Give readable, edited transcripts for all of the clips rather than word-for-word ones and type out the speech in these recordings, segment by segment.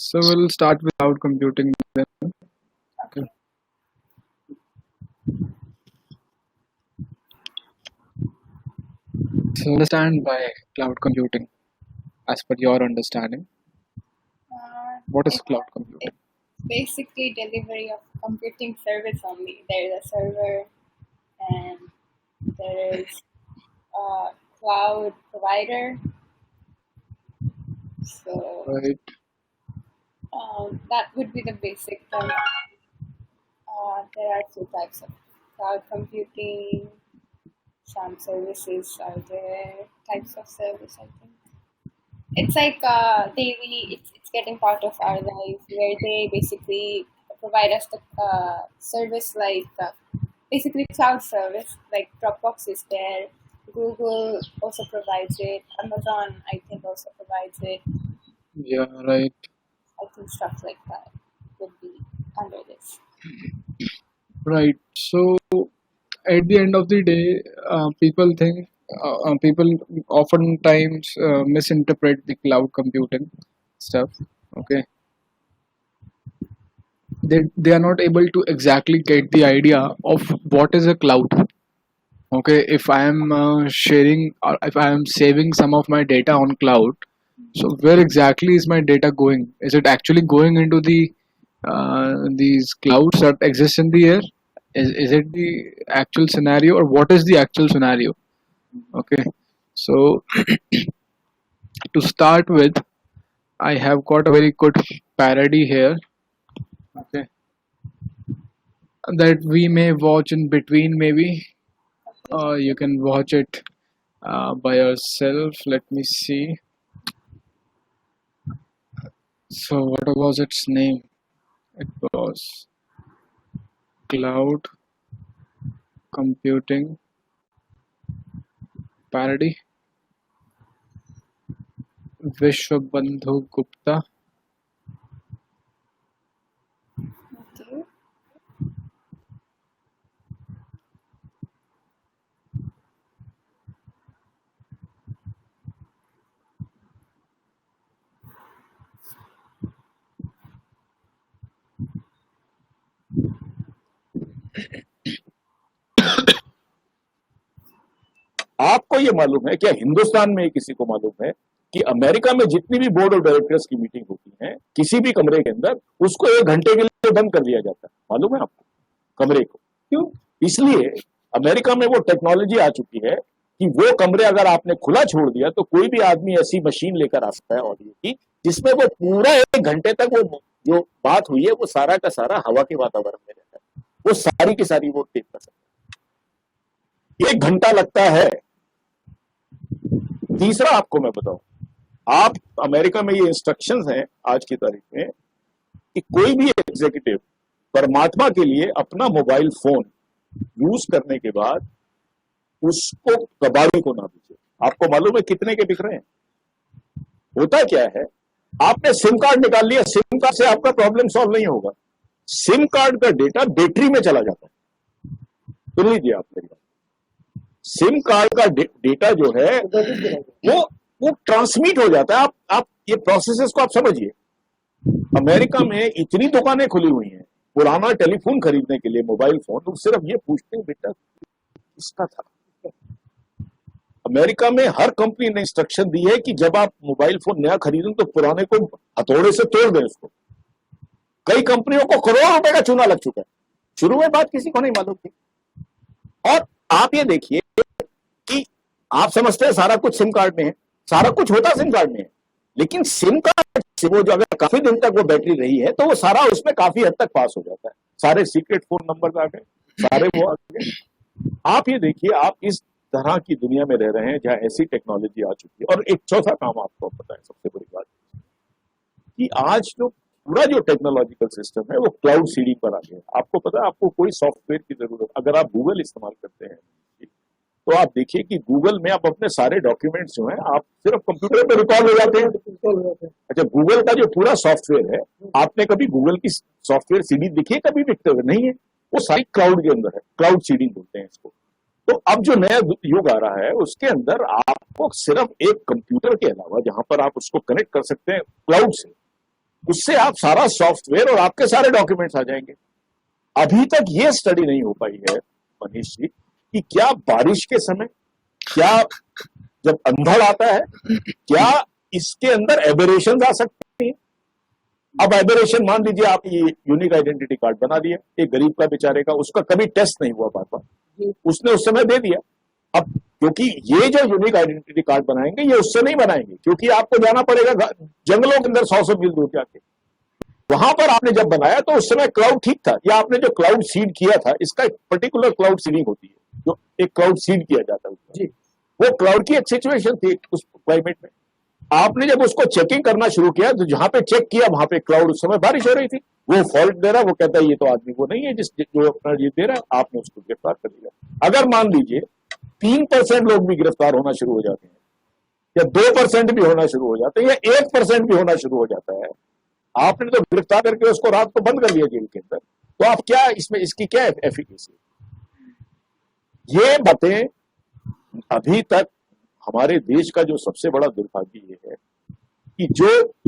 So we'll start with cloud computing then. Okay. So understand by cloud computing as per your understanding. What is It, cloud computing? it's basically delivery of computing service only. There is a server and there is a cloud provider. So Right. that would be the basic term. There are two types of cloud computing. Some services are there, types of service, I think. It's like it's getting part of our life where they basically provide us the service like basically cloud service like Dropbox is there, Google also provides it, Amazon I think also provides it. Yeah, right. I think stuff like that would be under this. Right. So at the end of the day, people oftentimes misinterpret the cloud computing stuff. Okay. They are not able to exactly get the idea of what is a cloud. Okay, if I am sharing or if I am saving some of my data on cloud, so where exactly is my data going? Is it actually going into these clouds that exist in the air? Is it the actual scenario, or what is the actual scenario? Okay, so to start with, I have got a very good parody here. Okay, that we may watch in between, maybe. You can watch it by yourself. Let me see. So, what was its name? It was Cloud Computing Parody. Vishwabandhu Gupta. Okay. आपको ये मालूम है क्या, हिंदुस्तान में किसी को मालूम है कि अमेरिका में जितनी भी बोर्ड ऑफ डायरेक्टर्स की मीटिंग होती है किसी भी कमरे के अंदर उसको 1 घंटे के लिए बंद कर दिया जाता है? मालूम है आपको कमरे को क्यों? इसलिए अमेरिका में वो टेक्नोलॉजी आ चुकी है कि वो कमरे अगर आपने खुला छोड़ दिया तो कोई भी आदमी ऐसी मशीन लेकर आ सकता है ऑडियो की, जिसमें वो पूरा 1 घंटे तक वो जो बात हुई है वो सारा का सारा हवा के वातावरण में रहता है, वो सारी की सारी वो टेप कर सकता है। 1 घंटा लगता है। तीसरा आपको मैं बताऊं, आप अमेरिका में ये इंस्ट्रक्शंस हैं आज की तारीख में कि कोई भी एग्जीक्यूटिव परमात्मा के लिए अपना मोबाइल फोन यूज करने के बाद उसको कबाड़ी को ना दीजिए। आपको मालूम है कितने के बिक रहे हैं? होता क्या है, आपने सिम कार्ड निकाल लिया, सिम कार्ड से आपका प्रॉब्लम सॉल्व नहीं होगा। सिम कार्ड का डेटा बैटरी में चला जाता है। सुन लीजिए आप मेरी बात, सिम कार्ड का डेटा जो है वो ट्रांसमिट हो जाता है। आप ये प्रोसेसेस को आप समझिए। अमेरिका में इतनी दुकानें खुली हुई हैं पुराना टेलीफोन खरीदने के लिए, मोबाइल फोन, तो सिर्फ ये पूछते हैं बेटा किसका था। अमेरिका में हर कंपनी ने इंस्ट्रक्शन दी है कि जब आप मोबाइल फोन नया खरीदें तो पुराने को हथौड़े से तोड़ दें उसको। कई कंपनियों को करोड़ों रुपए का चूना लग चुका है। शुरू में बात किसी को नहीं मालूम थी। और आप ये देखिए कि आप समझते हैं सारा कुछ सिम कार्ड में है, सारा कुछ होता सिम कार्ड में है, लेकिन सिम कार्ड से वो जो अगर काफी दिन तक वो बैटरी रही है तो वो सारा उसमें काफी हद तक पास हो जाता है। सारे सीक्रेट फोन नंबर आ गए, सारे वो आ गए। आप ये देखिए, आप इस तरह की दुनिया में रह रहे हैं जहां ऐसी टेक्नोलॉजी आ चुकी है। और एक चौथा काम आपको पता है, सबसे बड़ी बात कि आज जो पूरा जो टेक्नोलॉजिकल सिस्टम है वो क्लाउड सीडिंग पर आ गया है। आपको पता है, आपको कोई सॉफ्टवेयर की जरूरत, अगर आप गूगल इस्तेमाल करते हैं तो आप देखिए कि गूगल में आप अपने सारे डॉक्यूमेंट्स जो हैं आप सिर्फ कंप्यूटर पे रिकॉर्ड हो जाते हैं। अच्छा, गूगल का जो पूरा सॉफ्टवेयर है, आपने कभी गूगल की सॉफ्टवेयर सीडी दिखी है कभी बिकते हुए? नहीं है। वो सारी क्लाउड के अंदर है, क्लाउड सीडिंग बोलते हैं इसको। तो अब जो नया युग आ रहा है उसके अंदर आपको सिर्फ एक कंप्यूटर के अलावा जहां पर आप उसको कनेक्ट कर सकते हैं क्लाउड से, उससे आप सारा सॉफ्टवेयर और आपके सारे डॉक्यूमेंट्स आ जाएंगे। अभी तक ये स्टडी नहीं हो पाई है मनीष जी कि क्या बारिश के समय, क्या जब अंधड़ आता है, क्या इसके अंदर एबेरेशन आ सकती है। अब एबेरेशन मान लीजिए आप ये यूनिक आइडेंटिटी कार्ड बना दिया एक गरीब का बेचारे का, उसका कभी टेस्ट नहीं हुआ बार बार, उसने उस समय दे दिया। अब क्योंकि ये जो यूनिक आइडेंटिटी कार्ड बनाएंगे ये उससे नहीं बनाएंगे, क्योंकि आपको जाना पड़ेगा जंगलों के अंदर 100 मील दूर जाके। वहां पर आपने जब बनाया तो उस समय क्लाउड ठीक था, या आपने जो क्लाउड सीड किया था, इसका एक पर्टिकुलर क्लाउड सीडिंग होती है, जो एक क्लाउड सीड किया जाता है जी, वो क्लाउड की एक सिचुएशन थी उस क्लाइमेट में। आपने जब उसको चेकिंग करना शुरू किया तो जहां पे चेक किया वहां पे क्लाउड, उस समय बारिश हो रही थी, वो फॉल्ट दे रहा है, वो कहता है ये तो आदमी वो नहीं है जो अपना ये दे रहा है, आपने उसको गिरफ्तार कर दिया। अगर मान लीजिए 3% लोग भी गिरफ्तार होना शुरू हो जाते हैं, या 2% भी होना शुरू हो जाते हैं, या 1% भी होना शुरू हो जाता है, आपने तो गिरफ्तार करके उसको रात को बंद कर दिया जेल के अंदर, तो आप क्या इसमें, इसकी क्या एफिकेसी? ये बातें अभी तक हमारे देश का जो सबसे बड़ा दुर्भाग्य ये है कि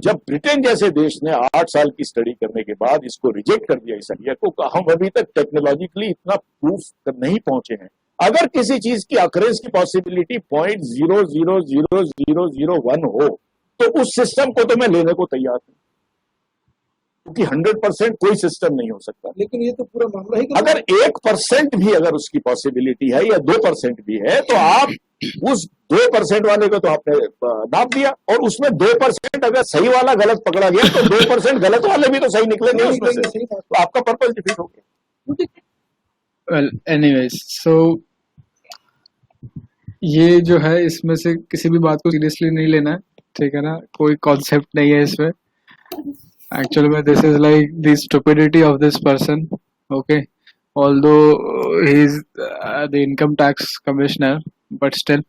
जब ब्रिटेन जैसे देश ने 8 साल की स्टडी करने के बाद इसको रिजेक्ट कर दिया इस आइडिया को, हम अभी तक टेक्नोलॉजिकली इतना प्रूफ नहीं पहुंचे हैं। अगर किसी चीज की अकरेंस की पॉसिबिलिटी 0.00001 हो तो उस सिस्टम को तो मैं लेने को तैयार हूं, क्योंकि 100% कोई सिस्टम नहीं हो सकता। लेकिन ये तो पूरा मामला ही अगर 1% भी अगर उसकी पॉसिबिलिटी है या 2% भी है, तो आप उस 2% वाले को तो आपने नाप दिया, और उसमें 2% अगर सही वाला गलत पकड़ा गया तो 2% गलत वाले भी तो सही निकलेंगे उसमें से, सही बात। तो आपका पर्पज डिफीट हो गया। Well, anyways, so ये जो है इसमें से किसी भी बात को सीरियसली नहीं लेना है, ठीक है ना, कोई कॉन्सेप्ट नहीं है इसमें। Actually, this is like the stupidity of this person. Okay, although he is the income tax commissioner, but still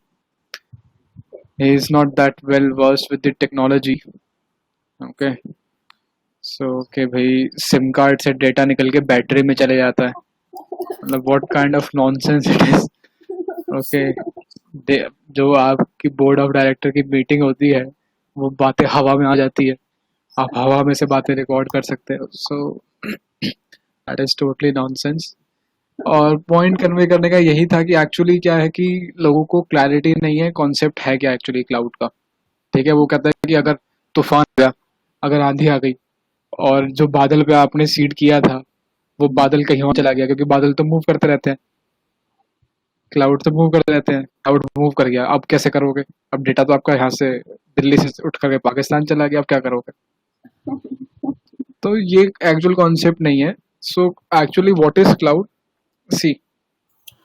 he is not that well versed with the technology. Okay, so okay भाई SIM card से data निकल के battery में चले जाता है, मतलब what kind of nonsense it is. Okay, जो आपकी बोर्ड ऑफ डायरेक्टर की मीटिंग होती है वो बातें हवा में आ जाती है, आप हवा में से बातें रिकॉर्ड कर सकते हो, so that is totally nonsense. और पॉइंट कन्वे करने का यही था कि एक्चुअली क्या है कि लोगों को क्लैरिटी नहीं है, कॉन्सेप्ट है क्या एक्चुअली क्लाउड का, ठीक है। वो कहता है कि अगर तूफान आ गया, अगर आंधी आ गई, और जो बादल पे आपने सीड किया था वो बादल कहीं और चला गया, क्योंकि बादल तो मूव करते रहते हैं, क्लाउड तो मूव करते रहते हैं, क्लाउड मूव कर गया, अब कैसे करोगे? अब डेटा तो आपका यहाँ से दिल्ली से उठ करके पाकिस्तान चला गया, अब क्या करोगे? तो ये एक्चुअल कॉन्सेप्ट नहीं है। So actually what is cloud? See,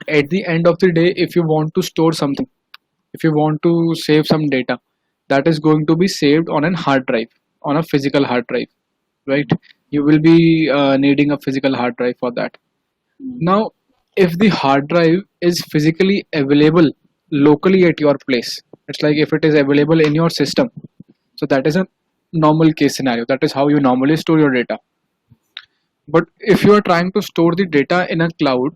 at the end of the day, if you want to store something, if you want to save some data, that is going to be saved on a hard drive, on a physical hard drive, right? You will be needing a physical hard drive for that. Now, if the hard drive is physically available locally at your place, it's like if it is available in your system, so that is a normal case scenario, that is how you normally store your data. But if you are trying to store the data in a cloud,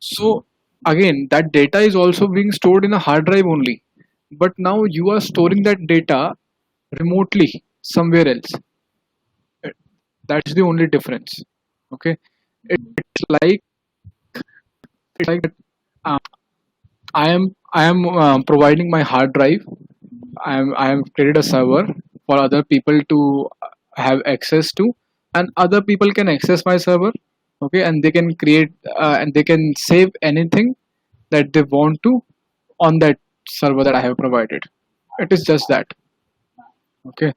so again that data is also being stored in a hard drive only, but now you are storing that data remotely somewhere else. That's the only difference. Okay, it's like uh, I am providing my hard drive. I am created a server for other people to have access to, and other people can access my server. Okay, and they can create and they can save anything that they want to on that server that I have provided. It is just that. Okay.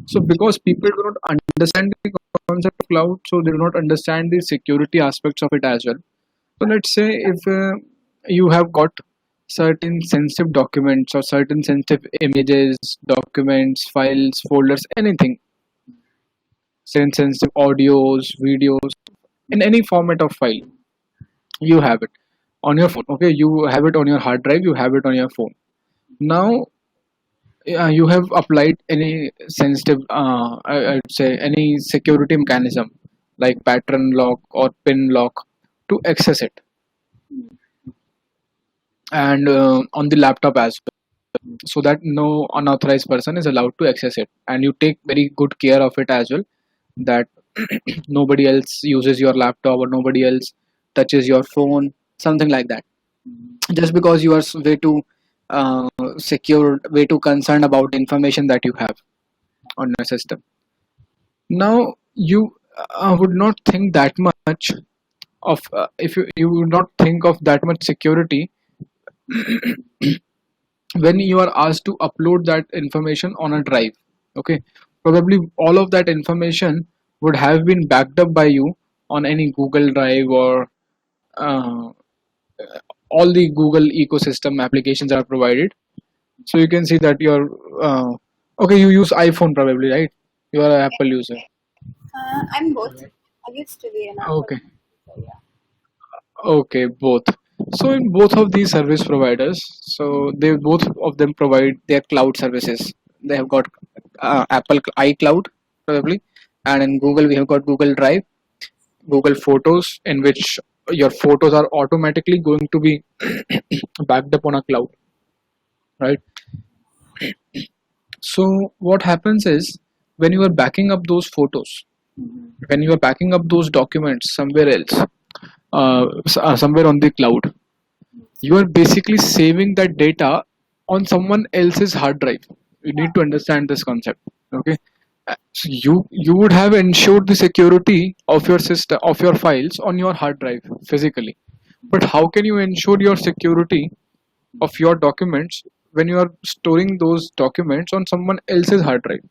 So because people do not understand the concept of cloud, so they do not understand the security aspects of it as well. So let's say if you have got certain sensitive documents or certain sensitive images, documents, files, folders, anything, sensitive audios, videos, in any format of file, you have it on your phone. Okay, you have it on your hard drive, you have it on your phone. Now you have applied any sensitive I'd say any security mechanism like pattern lock or pin lock to access it, and on the laptop as well. so that no unauthorized person is allowed to access it, and you take very good care of it as well, that nobody else uses your laptop or nobody else touches your phone, something like that, just because you are way too secure, way too concerned about the information that you have on your system. Now you would not think that much of if you would not think of that much security when you are asked to upload that information on a drive. Okay, probably all of that information would have been backed up by you on any Google Drive, or uh, all the Google ecosystem applications are provided. So you can see that you're okay, you use iPhone probably, right? You are an Apple user. I'm both. I used to be an Apple. Okay. So yeah. Okay, both. So in both of these service providers, so they both of them provide their cloud services. They have got Apple iCloud probably, and in Google we have got Google Drive, Google Photos, in which your photos are automatically going to be backed up on a cloud, right? So what happens is, when you are backing up those photos, when you are backing up those documents somewhere else, somewhere on the cloud, you are basically saving that data on someone else's hard drive. You need to understand this concept. Okay. So you would have ensured the security of your system, of your files on your hard drive physically, but how can you ensure your security of your documents when you are storing those documents on someone else's hard drive?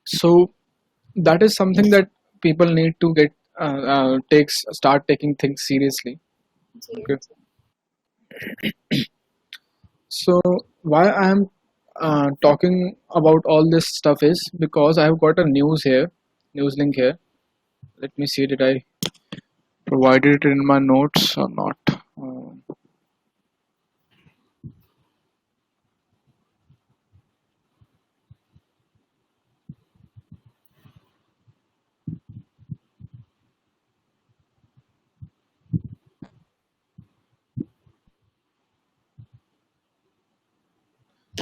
So that is something that people need to get start taking things seriously. Okay. So why I am talking about all this stuff is because I have got a news link here. Let me see, did I provide it in my notes or not?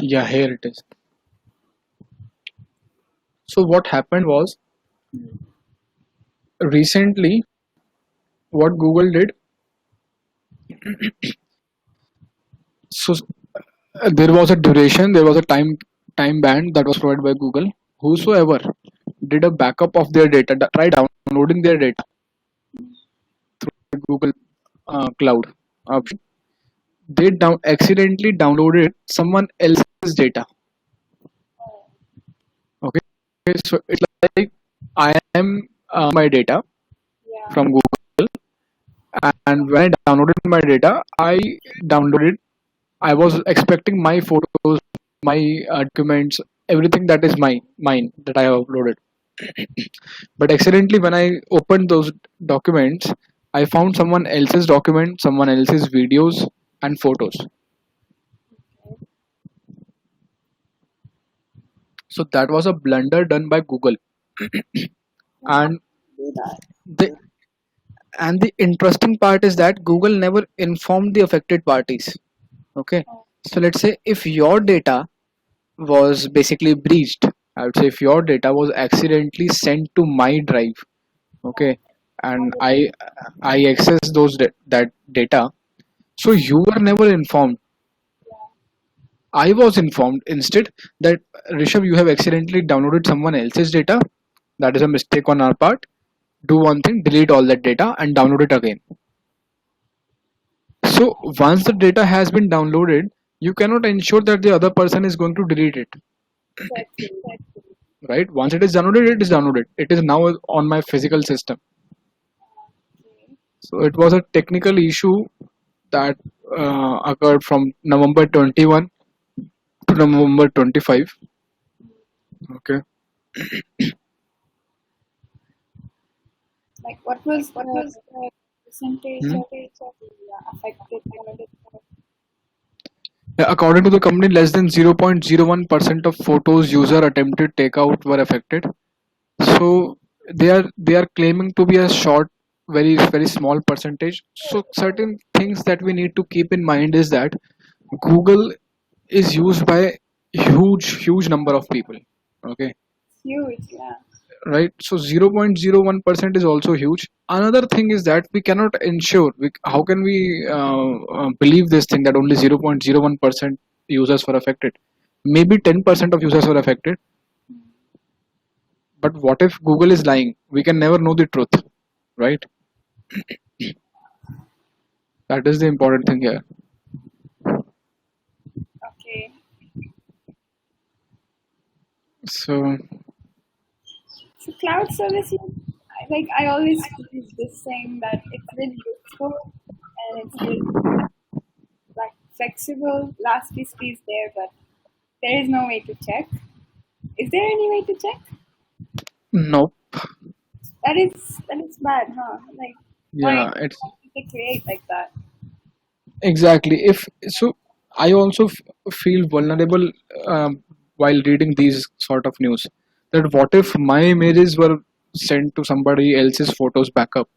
Yeah, here it is. So what happened was, recently what Google did, so there was a duration, there was a time band that was provided by Google. Whosoever did a backup of their data, try downloading their data through the Google Cloud option, they accidentally downloaded someone else's data. Okay, so it's like I am my data Yeah. from Google, and when I downloaded my data, I was expecting my photos, my documents, everything that is mine that I have uploaded. But accidentally, when I opened those documents, I found someone else's document, someone else's videos and photos. So that was a blunder done by Google, and Do that. the the interesting part is that Google never informed the affected parties. Okay, so let's say if your data was basically breached, I would say if your data was accidentally sent to my drive, okay, and I access that data, so you were never informed. I was informed instead that, Rishabh, you have accidentally downloaded someone else's data. That is a mistake on our part. Do one thing, delete all that data and download it again. So once the data has been downloaded, you cannot ensure that the other person is going to delete it. Exactly. Right? Once it is downloaded, it is downloaded. It is now on my physical system. Okay. So it was a technical issue that occurred from November 21 to November 25. Okay. Like what was the percentage Hmm. of the affected? Yeah, according to the company, less than 0.01% of photos user attempted takeout were affected. So they are claiming to be a short very small percentage. So certain things that we need to keep in mind is that Google is used by huge number of people. Okay, Huge, yeah. right? So 0.01% is also huge. Another thing is that we cannot ensure, how can we believe this thing that only 0.01% users were affected? Maybe 10% of users were affected, but what if Google is lying? We can never know the truth, right? That is the important thing here. Okay. So So cloud services, I always use this saying that it's really useful and it's really like flexible. Elasticity is there, but there is no way to check. Is there any way to check? no, That is bad, huh? Like why yeah, it's did they create like that? exactly. If so, I also feel vulnerable while reading these sort of news. That what if my images were sent to somebody else's photos backup,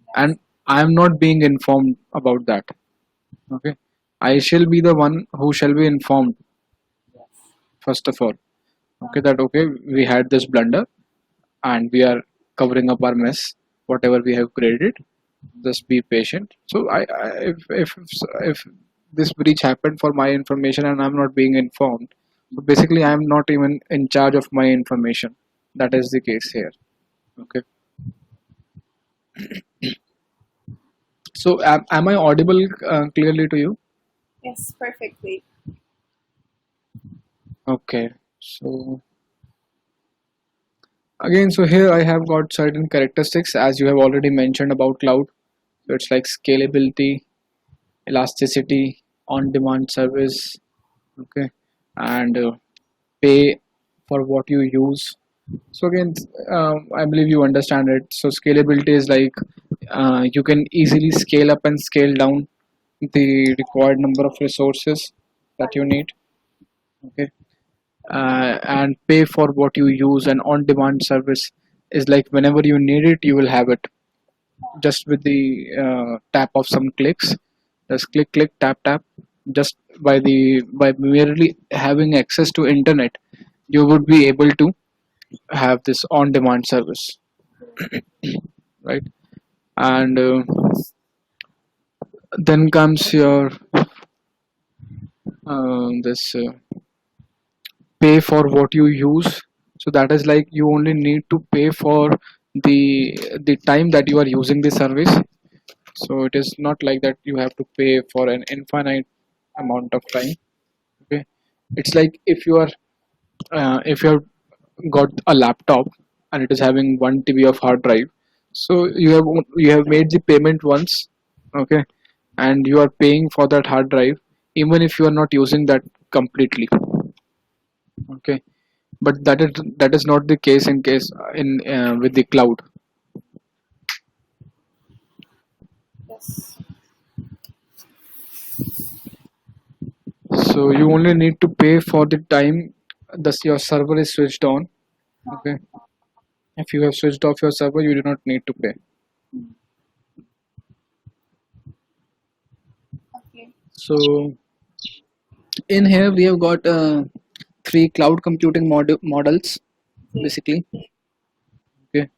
Yes, and I am not being informed about that? Okay, I shall be the one who shall be informed yes. first of all. Okay, that okay, we had this blunder, and we are covering up our mess, whatever we have created. Just be patient. So if this breach happened for my information and I'm not being informed, so basically I'm not even in charge of my information. That is the case here. Okay, so am I audible clearly to you? Yes, perfectly. Okay, so again, so here I have got certain characteristics as you have already mentioned about cloud. So it's like scalability, elasticity, on demand service. Okay, and pay for what you use. So again, I believe you understand it. So scalability is like you can easily scale up and scale down the required number of resources that you need. Okay, and pay for what you use. And on-demand service is like whenever you need it, you will have it just with the tap of some clicks. Just click, click, tap, tap. Just by merely having access to internet, you would be able to have this on-demand service, right? And then comes your this pay for what you use. So that is like you only need to pay for the the time that you are using the service. So it is not like that you have to pay for an infinite amount of time. Okay, it's like if you have got a laptop and it is having 1 TB of hard drive, so you have made the payment once. Okay, and you are paying for that hard drive even if you are not using that completely. Okay, but that is not the case in case in with the cloud. Yes. So you only need to pay for the time thus your server is switched on. Okay, if you have switched off your server, you do not need to pay. Okay. So in here we have got three cloud computing models Okay. basically. Okay,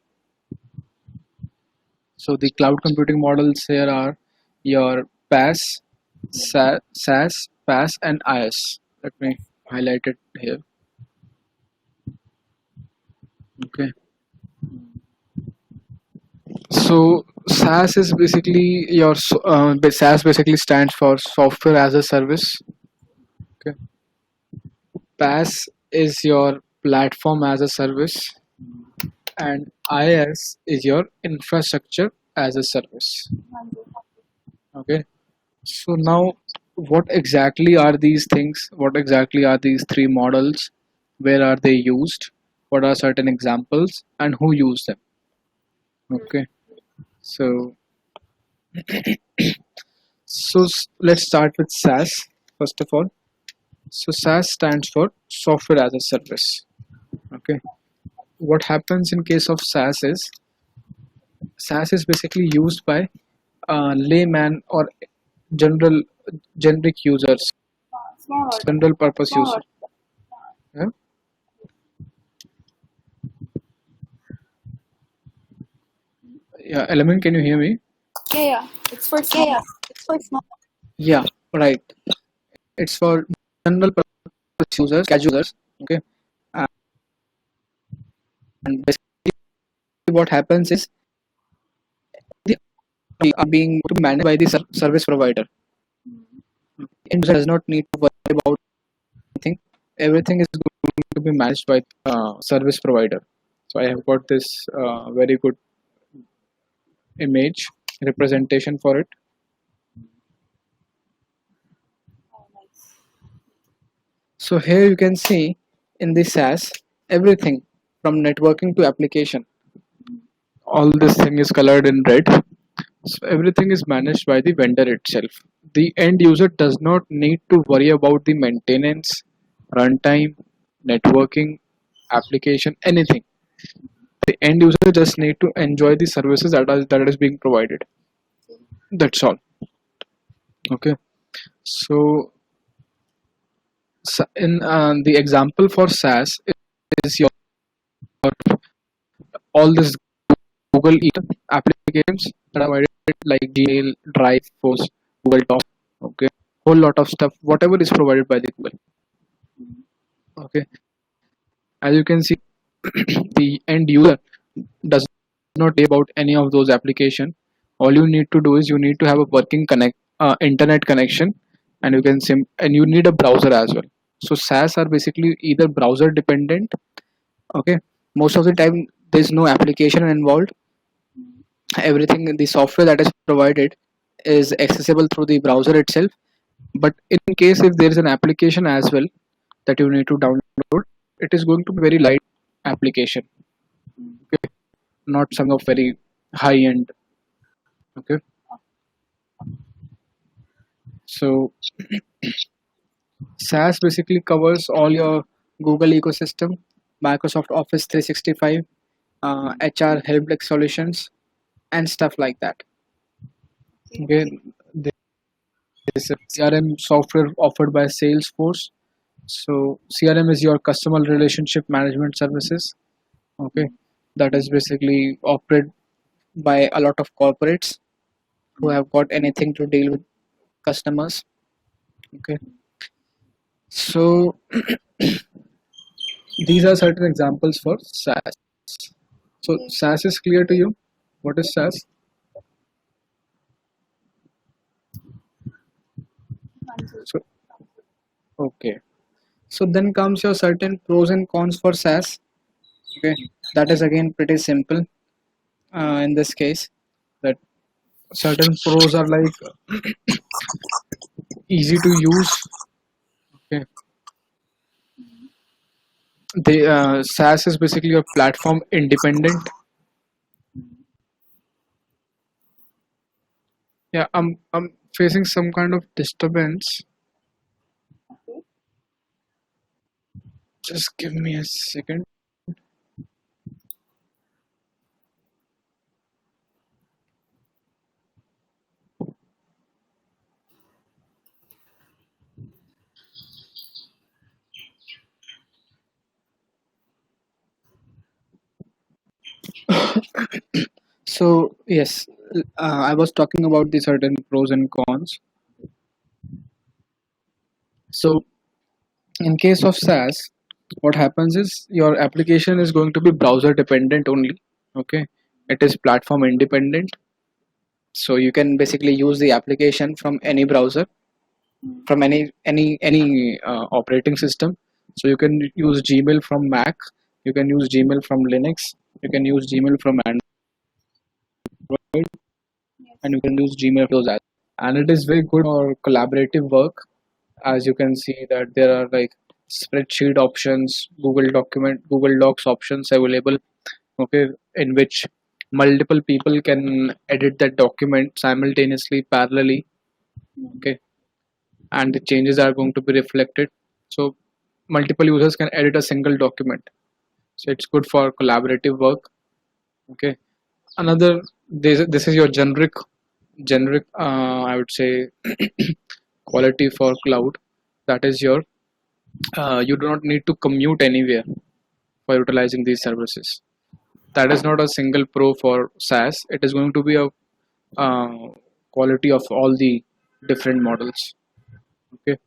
so the cloud computing models here are your PaaS, SaaS, PaaS, and IaaS. Let me highlight it here. Okay, so SaaS is basically SaaS basically stands for software as a service. Okay, PaaS is your platform as a service, and IaaS is your infrastructure as a service. Okay, so now what exactly are these things? What exactly are these three models? Where are they used? What are certain examples and who use them? Okay, so let's start with SaaS first of all. So SaaS stands for software as a service. Okay, what happens in case of SaaS is SaaS is basically used by layman or general generic users, Small order. general purpose Small users. order. Yeah? Yeah, Element, can you hear me? Yeah. It's for small. It's for small. Yeah, right. It's for general purpose users, casual users. Okay, and basically what happens is the are being managed by the service provider. End user does not need to worry about anything. Everything is going to be managed by service provider. So I have got this very good image representation for it. Oh, nice. So here you can see in the SaaS everything from networking to application. All this thing is colored in red. So everything is managed by the vendor itself. The end user does not need to worry about the maintenance, runtime, networking, application, anything. The end user just need to enjoy the services that is being provided. That's all. Okay. So in the example for SaaS is your all this Google applications that are provided like Gmail, Drive, Post, Google Docs. Okay, whole lot of stuff. Whatever is provided by the Google. Okay, as you can see, the end user does not care about any of those application. All you need to do is you need to have a working internet connection, and you need a browser as well. So SaaS are basically either browser dependent. Okay, most of the time there's no application involved. Everything, the software that is provided is accessible through the browser itself. But in case if there is an application as well that you need to download, it is going to be very light application. Okay, not some of very high end. Okay, so SaaS basically covers all your Google ecosystem, Microsoft Office 365, HR help desk solutions, and stuff like that. Okay, there is a CRM software offered by Salesforce. So CRM is your customer relationship management services. Okay, that is basically operated by a lot of corporates who have got anything to deal with customers. Okay, so these are certain examples for SaaS. So SaaS is clear to you? What is SaaS? So okay. So then comes your certain pros and cons for SaaS. Okay, that is again pretty simple. In this case, that certain pros are like easy to use. Okay, the SaaS is basically a platform independent. Yeah, I'm facing some kind of disturbance. Okay. Just give me a second. So yes, I was talking about the certain pros and cons. So in case of SaaS, what happens is your application is going to be browser dependent only. Okay, it is platform independent. So you can basically use the application from any browser, from any operating system. So you can use Gmail from Mac, you can use Gmail from Linux, you can use Gmail from Android, Yes. and you can use Gmail for those apps. And it is very good for collaborative work. As you can see that there are like spreadsheet options, Google Docs options available. Okay, in which multiple people can edit that document simultaneously, parallelly. Okay, and the changes are going to be reflected. So multiple users can edit a single document. So it's good for collaborative work. Okay, another this is your generic I would say quality for cloud. That is your you do not need to commute anywhere for utilizing these services. That is not a single pro for SaaS. It is going to be a quality of all the different models. Okay.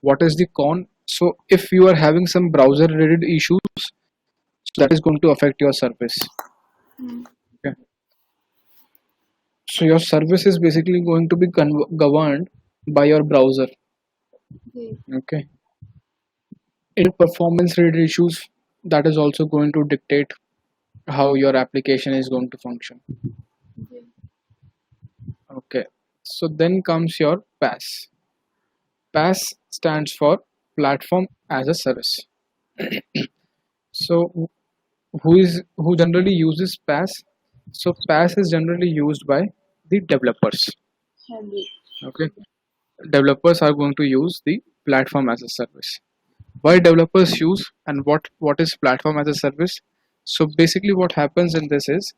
What is the con? So if you are having some browser related issues, that is going to affect your service. Okay. So your service is basically going to be governed by your browser. Okay. Okay. In performance related issues, that is also going to dictate how your application is going to function. Okay. Okay. So then comes your PaaS. PaaS stands for Platform as a Service. So who generally uses PaaS? So PaaS is generally used by the developers. Handy. Okay. Developers are going to use the Platform as a Service. Why developers use and what is Platform as a Service? So basically what happens in this is,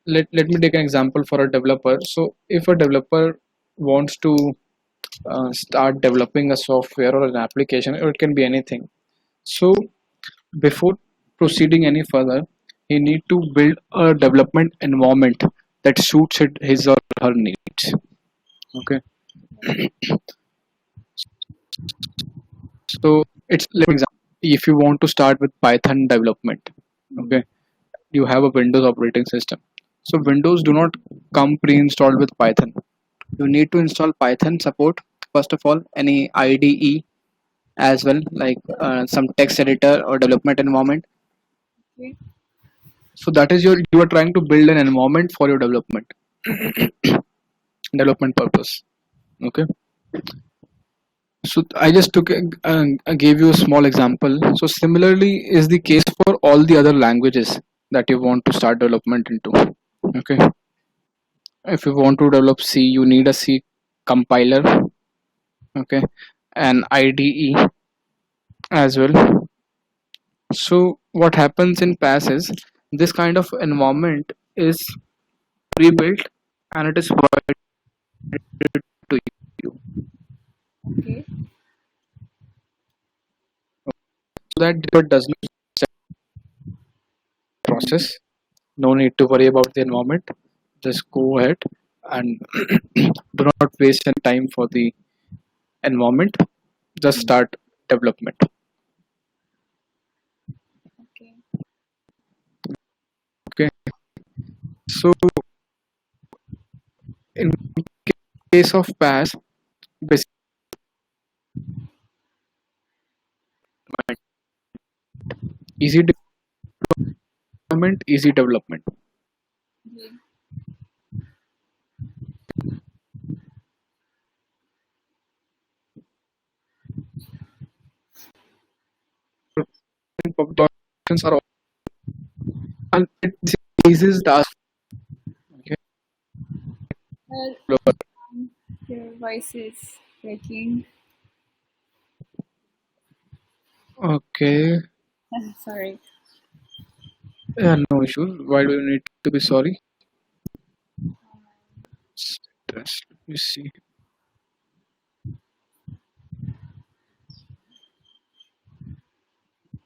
let me take an example for a developer. So if a developer wants to start developing a software or an application, or it can be anything. So before proceeding any further, he need to build a development environment that suits his or her needs. Okay. So it's like, for example, if you want to start with Python development, okay, you have a Windows operating system. So Windows do not come pre-installed with Python. You need to install Python support first of all, any IDE as well, like some text editor or development environment. Okay. So that is you are trying to build an environment for your development purpose. Okay. So I just I gave you a small example. So similarly is the case for all the other languages that you want to start development into. Okay. If you want to develop C, you need a C compiler. Okay. An IDE as well. So what happens in PaaS is this kind of environment is pre-built and it is provided to you, Okay. so that it does not process. No need to worry about the environment. Just go ahead and do not waste any time for the environment. Just start development. Okay. Okay. So in case of PaaS, basically easy deployment, easy development. Okay. And public documents are all, and it eases task. Okay. Well, your voice is breaking. Okay. Sorry. Yeah, no issue. Why do you need to be sorry? Let me see.